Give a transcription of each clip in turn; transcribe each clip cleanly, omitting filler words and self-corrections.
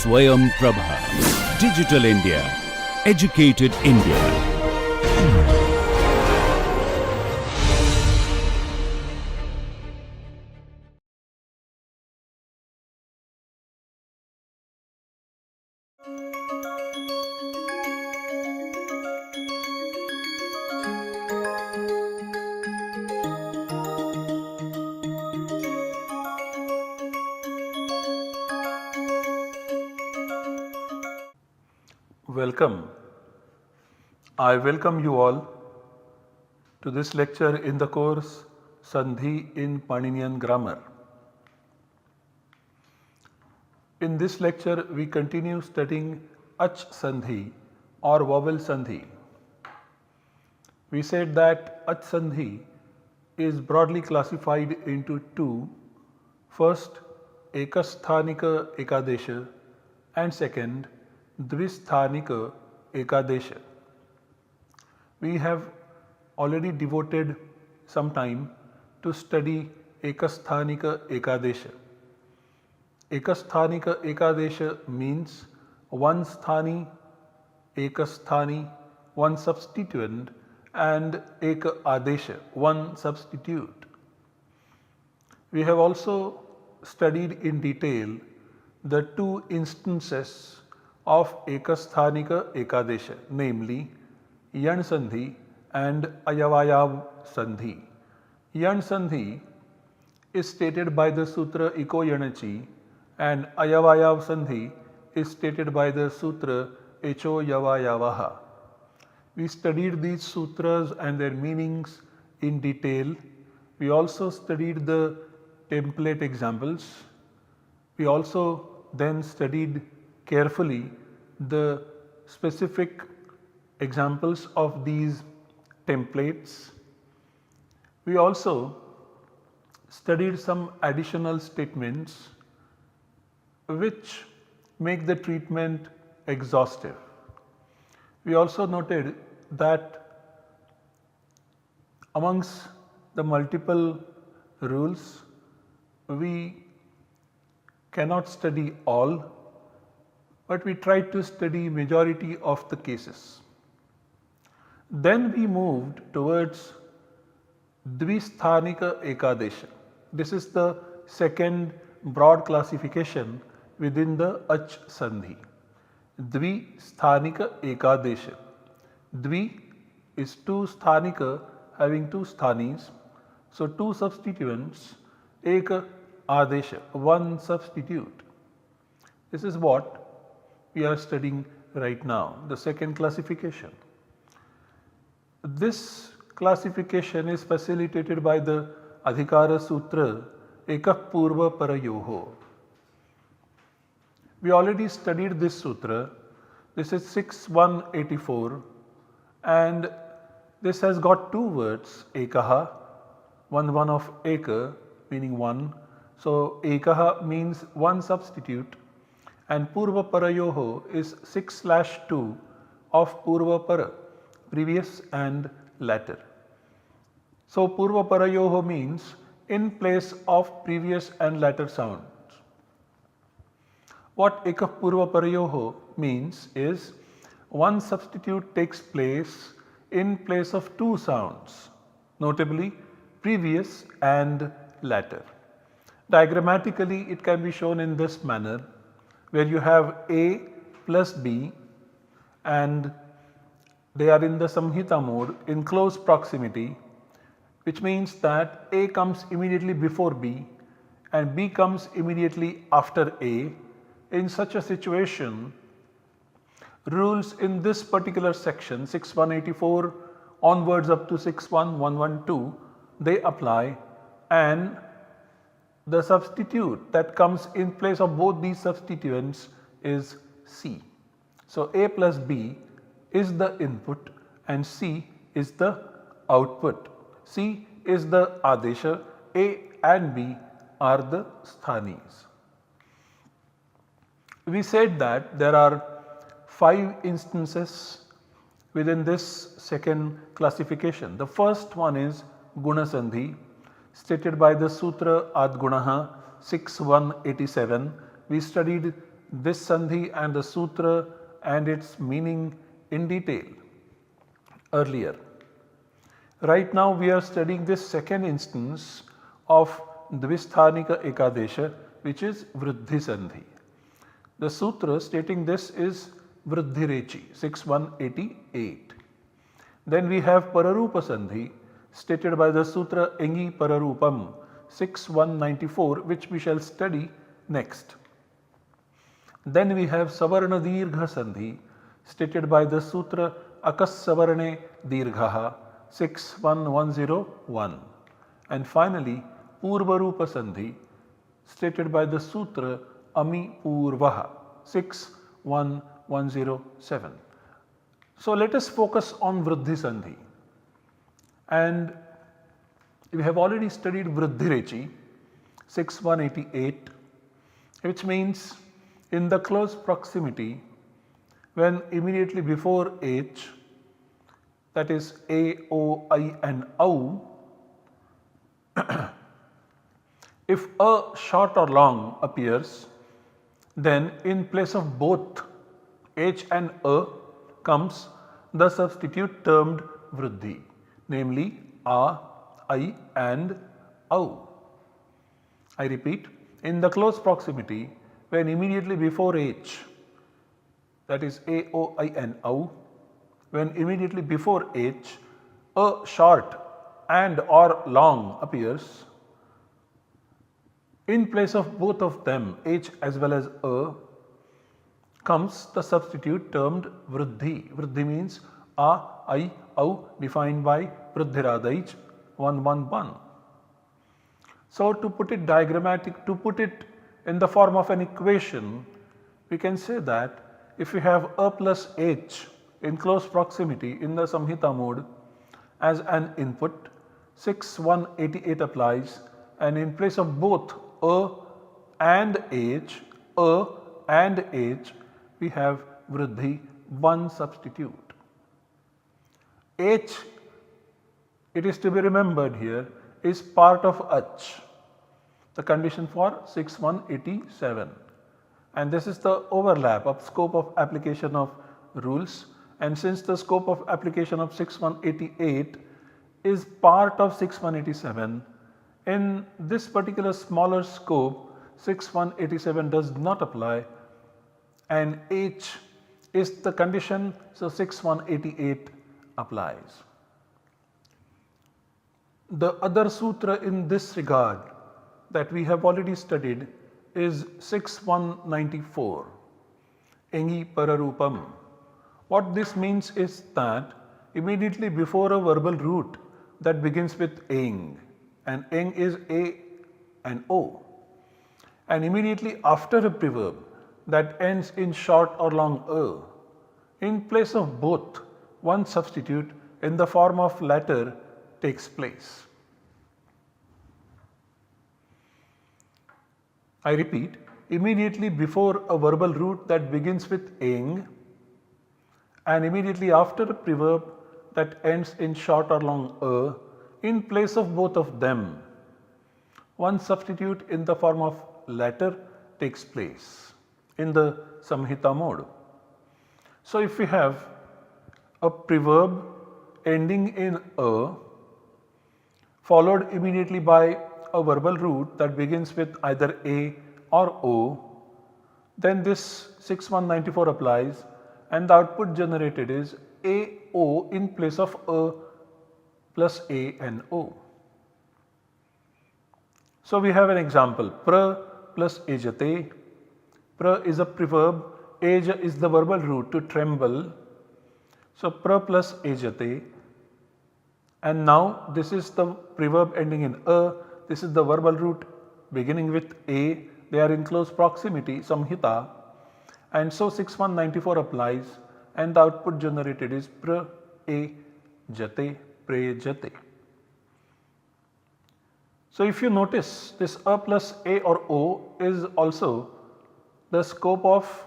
Swayam Prabha. Digital India. Educated India. Welcome. I welcome you all to this lecture in the course Sandhi in Paninian Grammar. In this lecture, we continue studying Ach Sandhi or vowel Sandhi. We said that Ach Sandhi is broadly classified into two. First, Ekasthanika Ekadesha and second, Dvisthanika Ekadesha. We have already devoted some time to study Ekasthanika Ekadesha. Ekasthanika Ekadesha means one sthani, ekasthani, one substituent, and eka adesha, one substitute. We have also studied in detail the two instances of Ekasthanika Ekadesha, namely Yan Sandhi and Ayavayav Sandhi. Yan Sandhi is stated by the Sutra Iko Yanachi and Ayavayav Sandhi is stated by the Sutra Echo Yavayavaha. We studied these sutras and their meanings in detail. We also studied the template examples. We also then studied carefully the specific examples of these templates. We also studied some additional statements which make the treatment exhaustive. We also noted that amongst the multiple rules, we cannot study all, but we tried to study majority of the cases. Then we moved towards Dvisthanika Ekadesha. This is the second broad classification within the Ach Sandhi. Dvisthanika Ekadesha. Dvi is two sthanika having two sthanis. So two substituents, eka adesha, one substitute. This is what we are studying right now, the second classification. This classification is facilitated by the Adhikara Sutra Ekah Purva Parayoho. We already studied this sutra. This is 6.184 and this has got two words, Ekaha, one of Eka meaning one. So Ekaha means one substitute and Purva Parayoho is 6/2 of Purva Para, previous and latter. So Purva Parayoho means in place of previous and latter sounds. What Ekah Purva Parayoho means is one substitute takes place in place of two sounds, notably previous and latter. Diagrammatically, it can be shown in this manner, where you have A plus B and they are in the Samhita mode in close proximity, which means that A comes immediately before B and B comes immediately after A. In such a situation, rules in this particular section 6.184 onwards up to 6.1.112 they apply, and the substitute that comes in place of both these substituents is C. So A plus B is the input and C is the output. C is the adesha, A and B are the sthanis. We said that there are 5 instances within this second classification. The first one is Guna Sandhi, stated by the Sutra Ad Gunaha 6.187. We studied this sandhi and the sutra and its meaning in detail earlier. Right now we are studying this second instance of Dvisthanika Ekadesha, which is Vriddhi Sandhi. The sutra stating this is Vriddhirechi 6188. Then we have Pararupa Sandhi stated by the sutra Engi Pararupam 6194, which we shall study next. Then we have Savarna Dirgha Sandhi stated by the sutra Akas Savarne Dirghaha 61101. And finally Purvarupa Sandhi stated by the sutra Ami Purvaha 61107. So let us focus on Vriddhi Sandhi. And we have already studied Vriddhirechi 6188, which means in the close proximity when immediately before H, that is A, O, I and OU, if a short or long appears, then in place of both H and A comes the substitute termed Vriddhi, namely A, I and OU. I repeat, in the close proximity when immediately before H, that is A, O, I and OU, when immediately before H a short and or long appears, in place of both of them H as well as A comes the substitute termed Vriddhi. Vriddhi means A, I, OU defined by Vriddhiradaij 111. So to put it diagrammatic, to put it in the form of an equation, we can say that if we have A plus H in close proximity in the Samhita mode as an input, 6188 applies, and in place of both A and H, we have Vriddhi, one substitute. H, it is to be remembered here, is part of Ach, the condition for 6187, and this is the overlap of scope of application of rules. And since the scope of application of 6188 is part of 6187, in this particular smaller scope 6187 does not apply and H is the condition, so 6188 applies. The other sutra in this regard that we have already studied is 6194, Engi Pararupam. What this means is that immediately before a verbal root that begins with eng, and eng is A and O, and immediately after a preverb that ends in short or long a, in place of both one substitute in the form of latter takes place. I repeat, immediately before a verbal root that begins with eng and immediately after a preverb that ends in short or long a, in place of both of them, one substitute in the form of latter takes place in the Samhita mode. So if we have a preverb ending in a followed immediately by a verbal root that begins with either A or O, then this 6194 applies and the output generated is AO in place of A plus A and O. So we have an example, pra plus ejate. Pra is a preverb, eja is the verbal root to tremble. So pra plus ejate, and now this is the preverb ending in a, this is the verbal root beginning with A, they are in close proximity, samhita, and so 6194 applies and the output generated is pra e jate, pre jate. So if you notice, this a plus a or o is also the scope of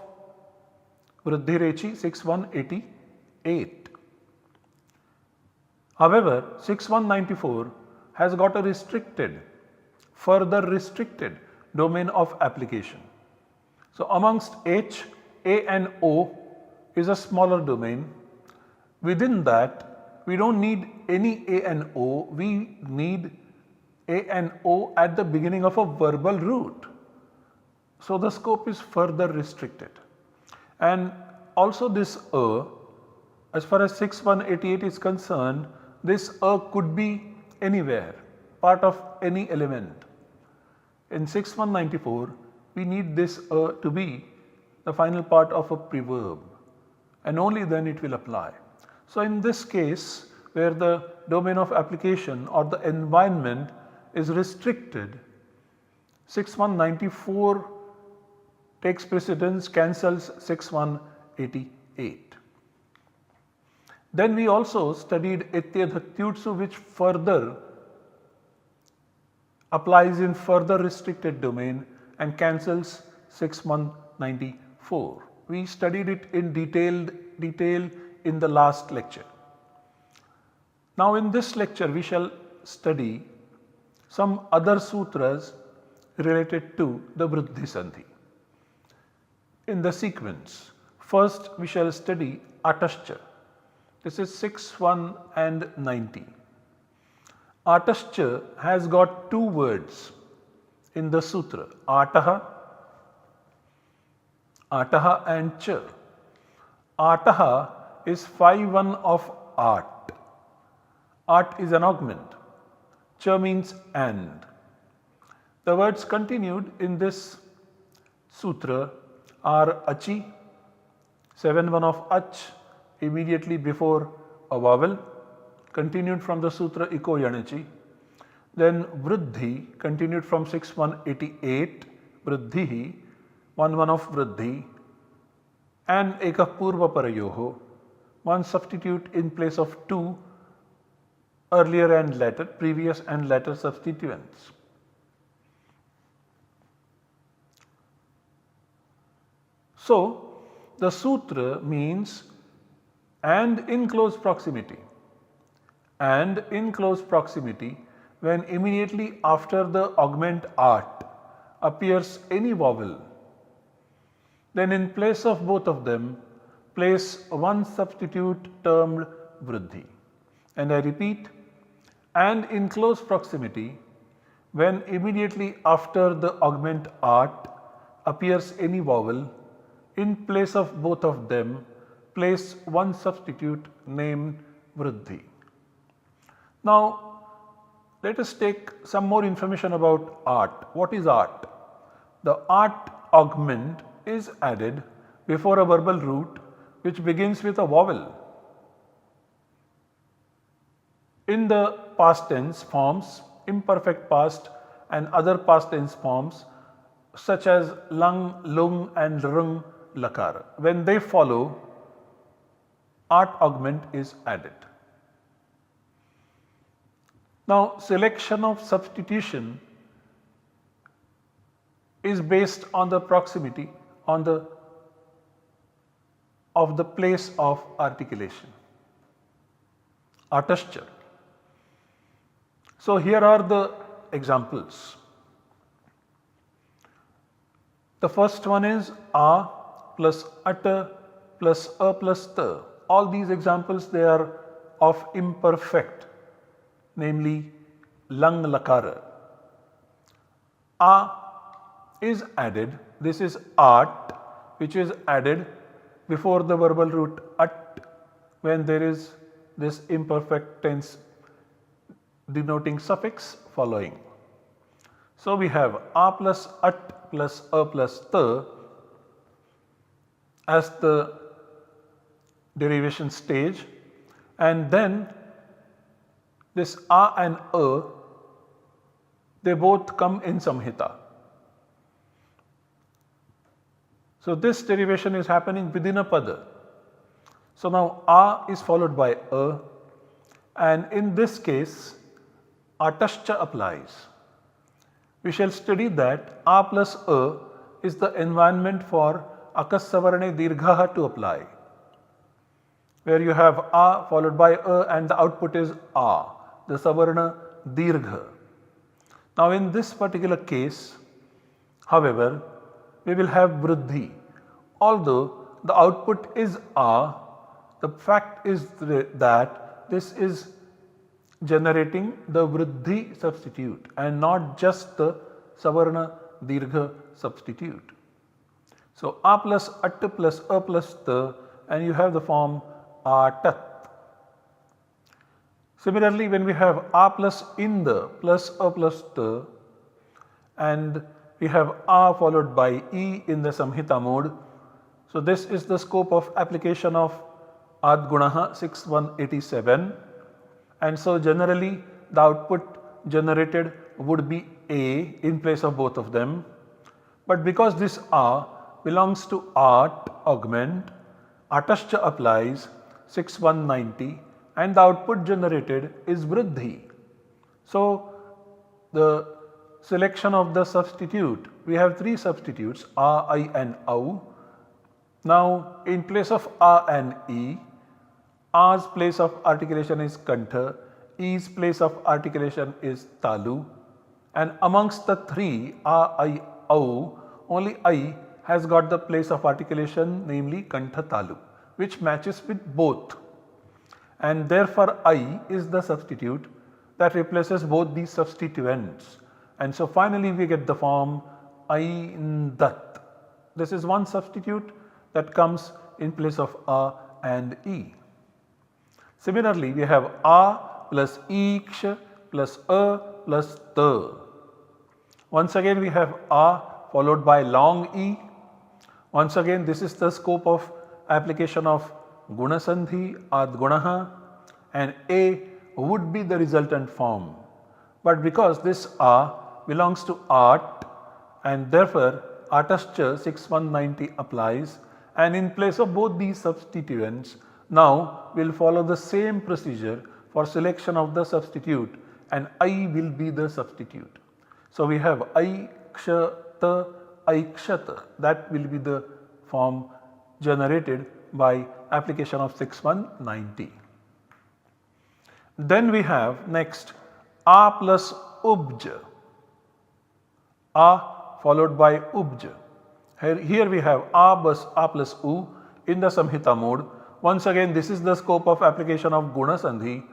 Vriddhirechi 6188. However, 6194 has got a further restricted domain of application. So amongst H, A and O is a smaller domain. Within that, we don't need any A and O, we need A and O at the beginning of a verbal root. So the scope is further restricted. And also this as far as 6188 is concerned, this could be anywhere, part of any element. In 6194, we need this to be the final part of a preverb, and only then it will apply. So in this case, where the domain of application or the environment is restricted, 6194 takes precedence, cancels 6188. Then we also studied Ityadhatyutsu, which further applies in further restricted domain and cancels 6194. We studied it in detail in the last lecture. Now in this lecture we shall study some other sutras related to the Vriddhi Sandhi. In the sequence, first we shall study Atascha. This is 61 and 90. Atascha has got two words in the sutra, Ataha and Cha. Ataha is phi 1 of art. Art is an augment. Cha means and. The words continued in this sutra are Achi, 7-1 of Ach, immediately before a vowel, continued from the sutra Iko Yanachi. Then Vriddhi, continued from 6188, Vriddhihi, 1-1 of Vriddhi, and Ekah Purva Parayoho, one substitute in place of two earlier and later, previous and later substituents. So the sutra means and in close proximity. And in close proximity, when immediately after the augment art appears any vowel, then in place of both of them, place one substitute termed Vriddhi. And I repeat, and in close proximity, when immediately after the augment art appears any vowel, in place of both of them, place one substitute named Vriddhi. Now, let us take some more information about art. What is art? The art augment is added before a verbal root which begins with a vowel. In the past tense forms, imperfect past and other past tense forms such as lung, lung and rung, lakar, when they follow, art augment is added. Now selection of substitution is based on the proximity of the place of articulation. Atascha. So here are the examples. The first one is A plus Ata plus A plus Ta. All these examples, they are of imperfect, namely lung lakara. A is added, this is art, which is added before the verbal root at when there is this imperfect tense denoting suffix following. So we have A plus at plus A plus ta as the derivation stage, and then this A and A, they both come in Samhita. So this derivation is happening within a pada. So now A is followed by A, and in this case Atascha applies. We shall study that A plus A is the environment for Akassavarane Dirghaha to apply, where you have A followed by A and the output is A, the Savarna Dirgha. Now in this particular case, however, we will have vriddhi. Although the output is a, the fact is that this is generating the vriddhi substitute and not just the savarna dirgha substitute. So a plus at plus a plus ta, and you have the form atat. Similarly, when we have a plus in the plus a plus ta, and we have a followed by e in the samhita mode. So this is the scope of application of adgunaha 6187, and so generally the output generated would be a in place of both of them. But because this a belongs to art augment, atascha applies 6190 and the output generated is vriddhi. So the selection of the substitute, we have three substitutes a, I and au. Now in place of a and e, a's place of articulation is kantha, e's place of articulation is talu, and amongst the three a, I, au, only I has got the place of articulation, namely kantha talu, which matches with both, and therefore I is the substitute that replaces both these substituents. And so finally we get the form aindat. This is one substitute that comes in place of a and e. Similarly, we have a plus iksh plus a plus ta. Once again we have a followed by long e. Once again this is the scope of application of guna sandhi adgunaha, and a would be the resultant form. But because this a belongs to art, and therefore atascha 6190 applies, and in place of both these substituents now we will follow the same procedure for selection of the substitute, and I will be the substitute. So we have aikshata aikshata, that will be the form generated by application of 6190. Then we have next a plus ubj, a followed by ubj. Here we have a plus u in the samhita mode. Once again this is the scope of application of guna sandhi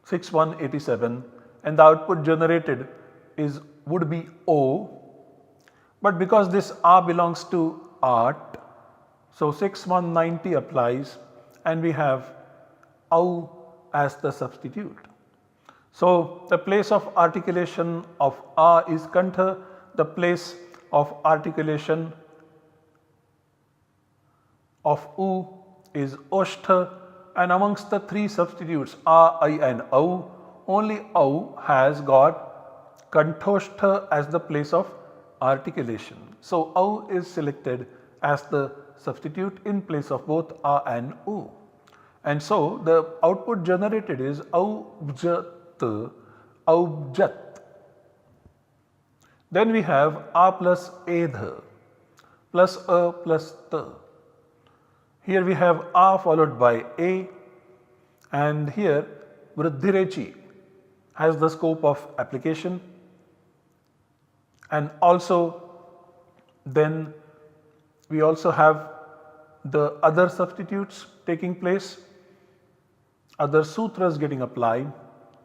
6187, and the output generated would be o. But because this a belongs to art, so 6190 applies, and we have au as the substitute. So the place of articulation of a is kantha, the place of articulation of u is oshtha, and amongst the three substitutes a, I and au, only au has got kanthoshtha as the place of articulation. So au is selected as the substitute in place of both a and u, and so the output generated is aubjat, aubjat. Then we have a plus edha plus a plus ta. Here we have a followed by a, and here vriddhirechi has the scope of application, and also then we also have the other substitutes taking place, other sutras getting applied,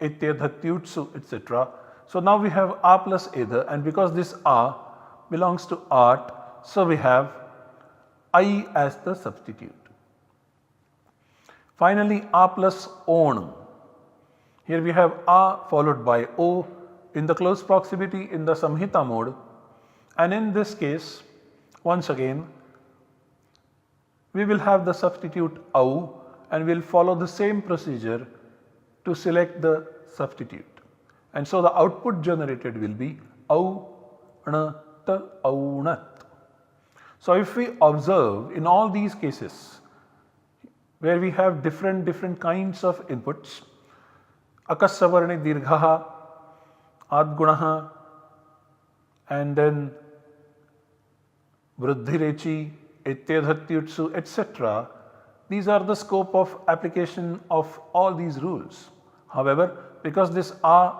ityadhatyutsu, etc. So now we have a plus edha, and because this a belongs to art, so we have I as the substitute. Finally a plus on. Here we have a followed by o in the close proximity in the samhita mode, and in this case once again we will have the substitute au, and we will follow the same procedure to select the substitute, and so the output generated will be au ta aunat. So if we observe in all these cases where we have different kinds of inputs, akasavarni dirghaha, adgunaha, and then vriddhirechi, ityadhatyutsu, etc. These are the scope of application of all these rules. However, because this a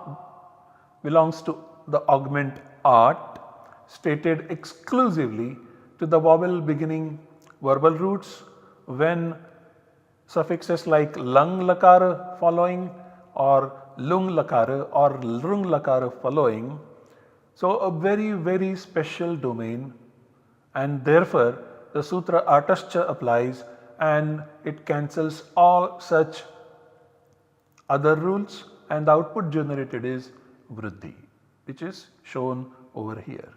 belongs to the augment art stated exclusively, to the vowel beginning verbal roots when suffixes like lang lakara following or lung lakara or rung lakara following. So a very special domain, and therefore the sutra atascha applies and it cancels all such other rules, and the output generated is vriddhi, which is shown over here.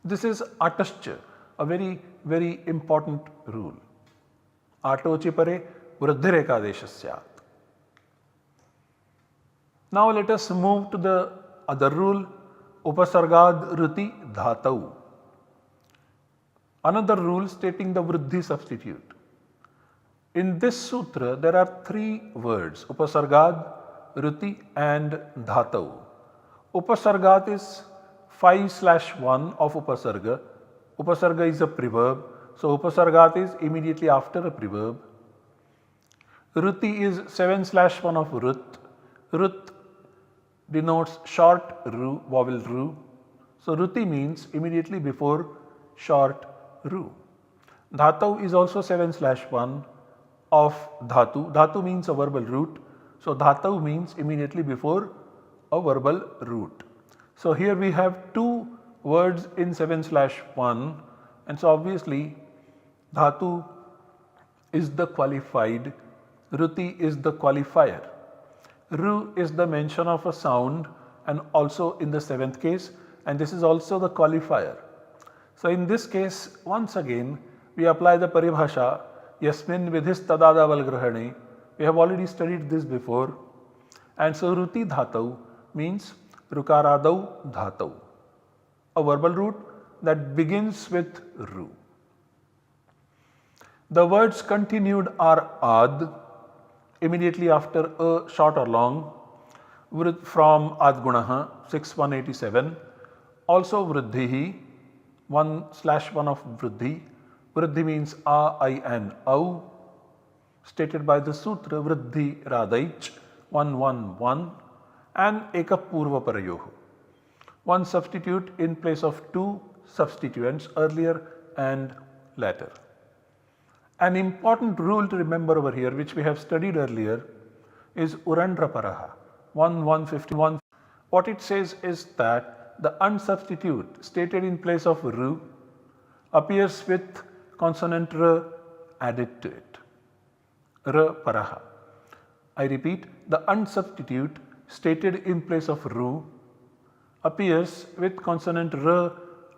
This is atascha, a very important rule. Atochi pare vriddhirekadesh syat. Now let us move to the other rule, upasargad ruti dhatau. Another rule stating the vriddhi substitute. In this sutra there are three words, upasargad, ruti and dhatau. Upasargat is 5/1 of upasarga. Upasarga is a preverb, so upasargat is immediately after a preverb. Ruti is 7/1 of rut. Rut denotes short ru, vowel ru. So ruti means immediately before short ru. Dhatau is also 7/1 of dhatu. Dhatu means a verbal root. So dhatau means immediately before a verbal root. So here we have two words in 7/1, and so obviously dhatu is the qualified, ruti is the qualifier. Ru is the mention of a sound and also in the seventh case, and this is also the qualifier. So in this case, once again we apply the paribhasha yasmin vidhis tadadaval grahane. We have already studied this before, and so ruti dhatau means rukaradau dhatau, a verbal root that begins with ru. The words continued are ad, immediately after a short or long, from adgunaha 6/187, also vriddhihi 1/1 of vriddhi. Vriddhi means a, I and au, stated by the sutra vriddhi radaich 111, and ekapurva parayoh, one substitute in place of two substituents earlier and later. An important rule to remember over here, which we have studied earlier, is urandraparaha 1151. What it says is that the unsubstitute stated in place of ru appears with consonant r added to it. R paraha. I repeat, the unsubstitute stated in place of ru appears with consonant r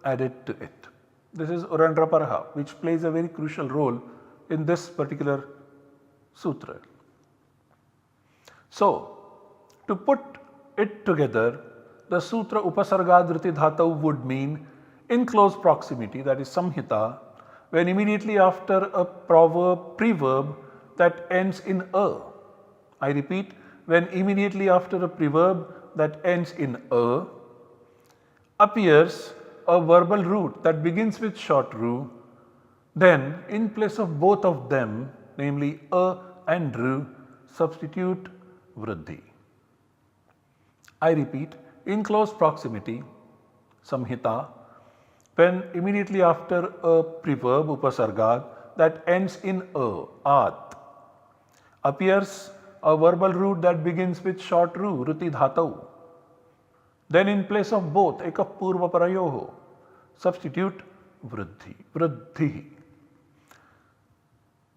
added to it. This is urandraparaha, which plays a very crucial role in this particular sutra. So, to put it together, the sutra upasargadriti dhatau would mean in close proximity, that is samhita, when immediately after a preverb that ends in a. I repeat, when immediately after a preverb that ends in a appears a verbal root that begins with short ru, then in place of both of them, namely a and ru, substitute vriddhi. I repeat, in close proximity, samhita, when immediately after a preverb upasargad that ends in a, at, appears a verbal root that begins with short ru, ruti dhatau. Then in place of both, ekapurva parayoho, substitute vriddhi, vriddhi.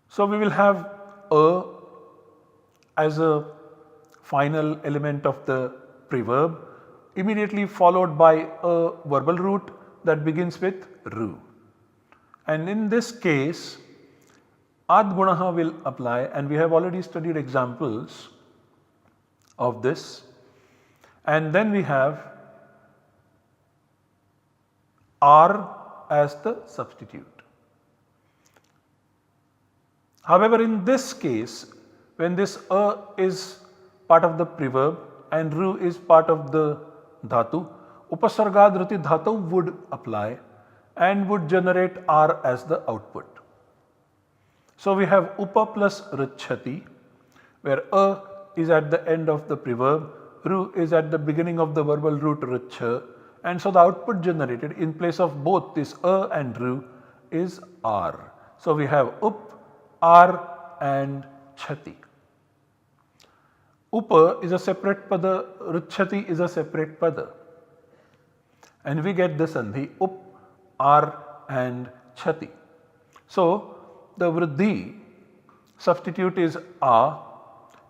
So we will have a as a final element of the preverb, immediately followed by a verbal root that begins with ru. And in this case, adgunaha will apply, and we have already studied examples of this. And then we have r as the substitute. However, in this case, when this a is part of the preverb and ru is part of the dhatu, upasargadriti dhatu would apply and would generate r as the output. So we have upa plus richati, where a is at the end of the preverb, ru is at the beginning of the verbal root richa, and so the output generated in place of both this and ru is r. So we have up, r and chati. Upa is a separate pada, ruchati is a separate pada, and we get the sandhi up, r and chati. So the vriddhi substitute is a,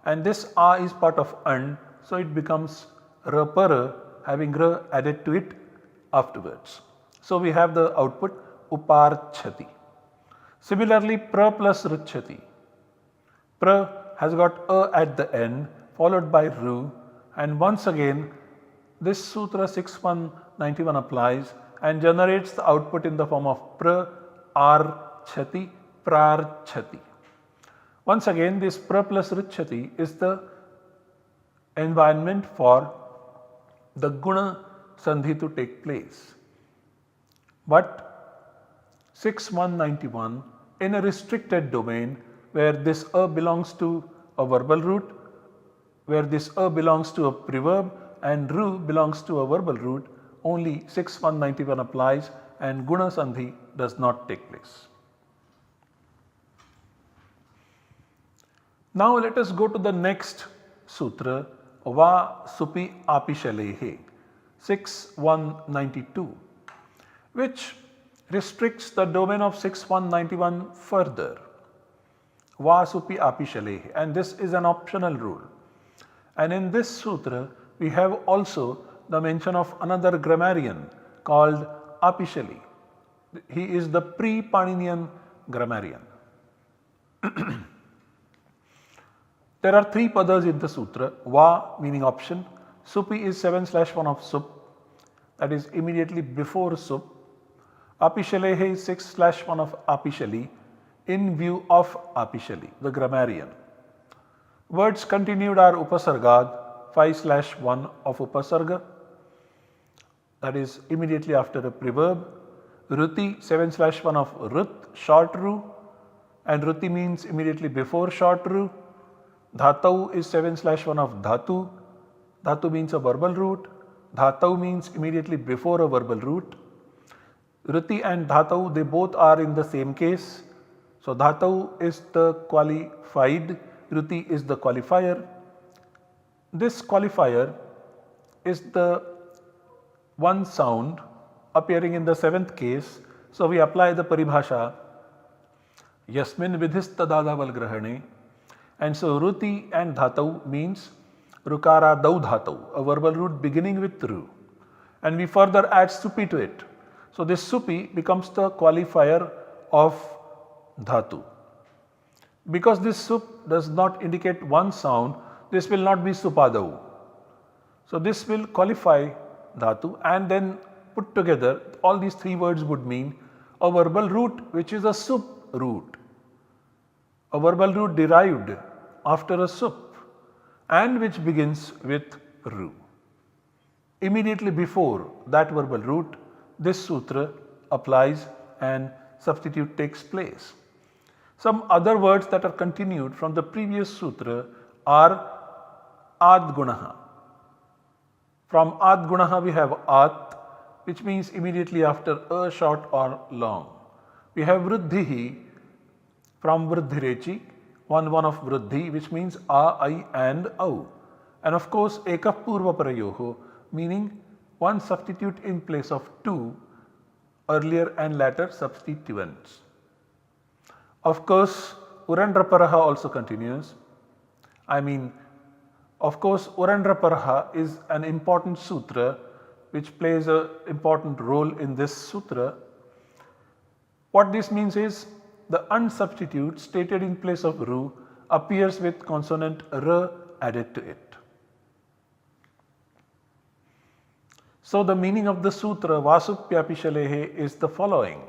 and this a is part of an, so it becomes ra para, having ra added to it afterwards. So we have the output upar chati. Similarly, pra plus ruchati. Pra has got a at the end followed by ru, and once again this sutra 6191 applies and generates the output in the form of pra, ar chati, prar chati. Once again, this pra plus ruchati is the environment for the guna sandhi to take place. But 6191 in a restricted domain where this a belongs to a verbal root, where this a belongs to a preverb and ru belongs to a verbal root, only 6191 applies and guna sandhi does not take place. Now let us go to the next sutra, va supi apishalehe, 6192, which restricts the domain of 6191 further. Va supi apishalehe, and this is an optional rule. And in this sutra we have also the mention of another grammarian called Apishali. He is the pre-Paninian grammarian. There are three padas in the sutra. Va meaning option, supi is 7/1 of sup, that is immediately before sup. Apishalehe is 6/1 of apishali, in view of apishali, the grammarian. Words continued are upasargad, 5/1 of upasarga, that is immediately after a preverb. Ruti 7/1 of rut, short ru, and ruti means immediately before short ru. Dhatau is 7/1 of dhatu. Dhatu means a verbal root. Dhatau means immediately before a verbal root. Ruti and dhatau, they both are in the same case. So dhatau is the qualified, ruti is the qualifier. This qualifier is the one sound appearing in the seventh case. So we apply the paribhasha yasmin vidhistadadaval grahane. And so ruti and dhatau means rukara dau dhatau, a verbal root beginning with ru, and we further add supi to it. So this supi becomes the qualifier of dhatu. Because this sup does not indicate one sound, this will not be supadau. So this will qualify dhatu, and then put together all these three words would mean a verbal root which is a sup root, a verbal root derived after a sup and which begins with ru. Immediately before that verbal root, this sutra applies and substitute takes place. Some other words that are continued from the previous sutra are adgunaha. From adgunaha we have at, which means immediately after a, short or long. We have vruddhihi from vruddhirechi, one of vruddhi, which means a, I and au. And of course ekah purva parayoho, meaning one substitute in place of two earlier and latter substituents. Of course urandraparaha also continues. Of course urandraparaha is an important sutra which plays an important role in this sutra. What this means is the unsubstitute stated in place of ru appears with consonant r added to it. So the meaning of the sutra Vasupyapishalehe is the following.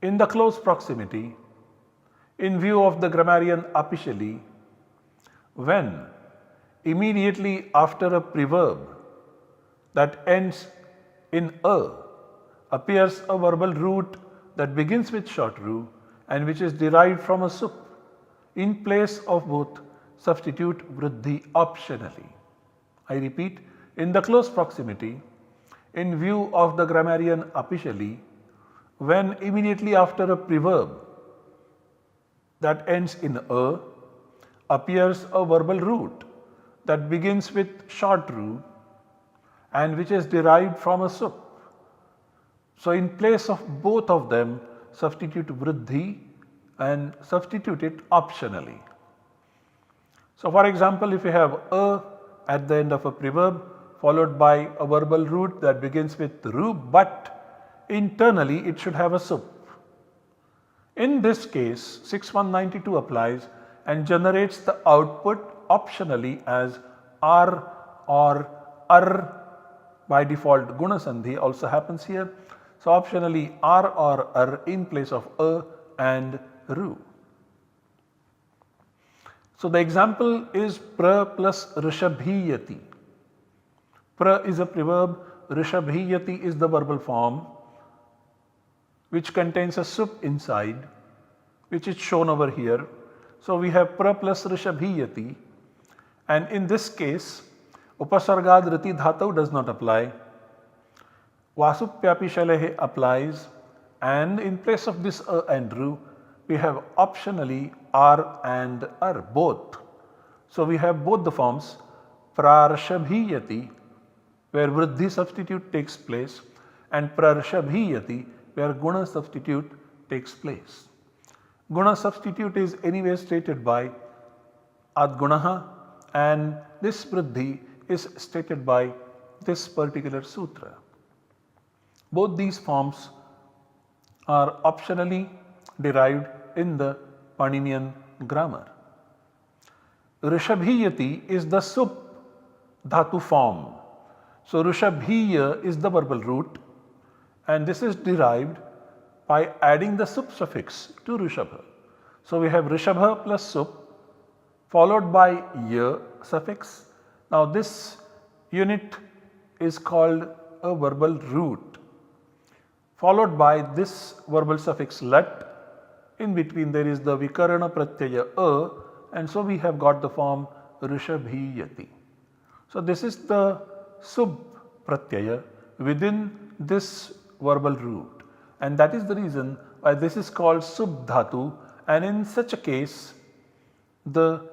In the close proximity, in view of the grammarian apishali, when immediately after a preverb that ends in a appears a verbal root that begins with short ru and which is derived from a sup, in place of both substitute vruddhi optionally. I repeat, in the close proximity, in view of the grammarian apically, when immediately after a preverb that ends in a appears a verbal root that begins with short root and which is derived from a sup. So, in place of both of them, substitute vriddhi and substitute it optionally. So, for example, if you have a at the end of a preverb followed by a verbal root that begins with ru, but internally it should have a sup. In this case, 6192 applies and generates the output optionally as r or ar. By default, guna sandhi also happens here. So, optionally r or ar in place of a and ru. So, the example is pra plus rishabhiyati. Pra is a preverb, rishabhiyati is the verbal form which contains a sup inside, which is shown over here. So, we have pra plus rishabhiyati, and in this case upasargad riti dhatu does not apply. Vasupyapi shalehe applies, and in place of this a and ru we have optionally r and ar both. So, we have both the forms prarshabhiyati where vriddhi substitute takes place and prarshabhiyati where guna substitute takes place. Guna substitute is anyway stated by adgunaha, and this vriddhi is stated by this particular sutra. Both these forms are optionally derived in the Paninian grammar. Rishabhiyati is the sup dhatu form. So, rishabhiya is the verbal root, and this is derived by adding the sup suffix to rishabha. So, we have rishabha plus sup followed by ya suffix. Now, this unit is called a verbal root followed by this verbal suffix lat. In between there is the vikarana pratyaya a, and so we have got the form rishabhiyati. So, this is the sub pratyaya within this verbal root, and that is the reason why this is called sub dhatu, and in such a case the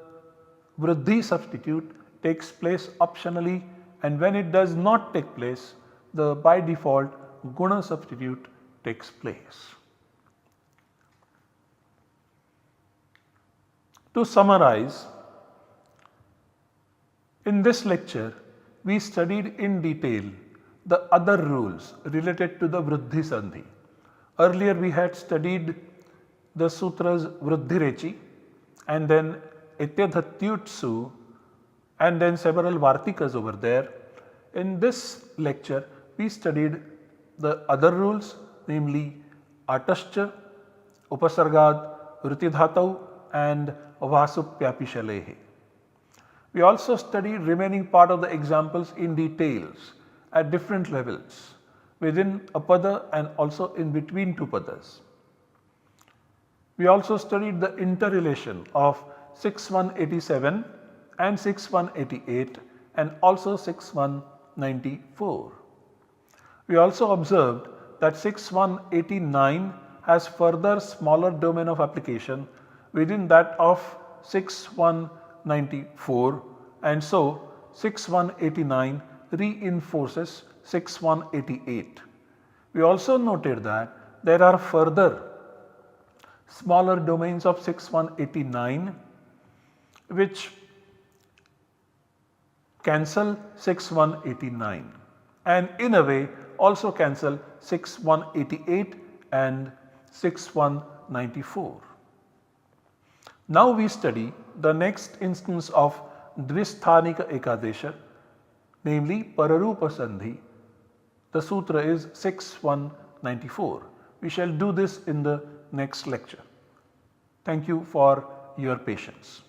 vriddhi substitute takes place optionally, and when it does not take place, the by default guna substitute takes place. To summarize, in this lecture we studied in detail the other rules related to the vriddhi sandhi. Earlier we had studied the sutras vriddhirechi and then ityadhatyutsu and then several vartikas over there. In this lecture we studied the other rules, namely atascha, upasargad, rutidhatau and vasupyapi shalehe. We also studied remaining part of the examples in details at different levels within a pada and also in between two padas. We also studied the interrelation of 6187 and 6188 and also 6194. We also observed that 6189 has further smaller domain of application within that of 6194, and so 6189 reinforces 6188. We also noted that there are further smaller domains of 6189 which cancel 6189 and in a way also cancel 6188 and 6194. Now we study the next instance of dvisthanika ekadesha, namely pararupa sandhi. The sutra is 6194. We shall do this in the next lecture. Thank you for your patience.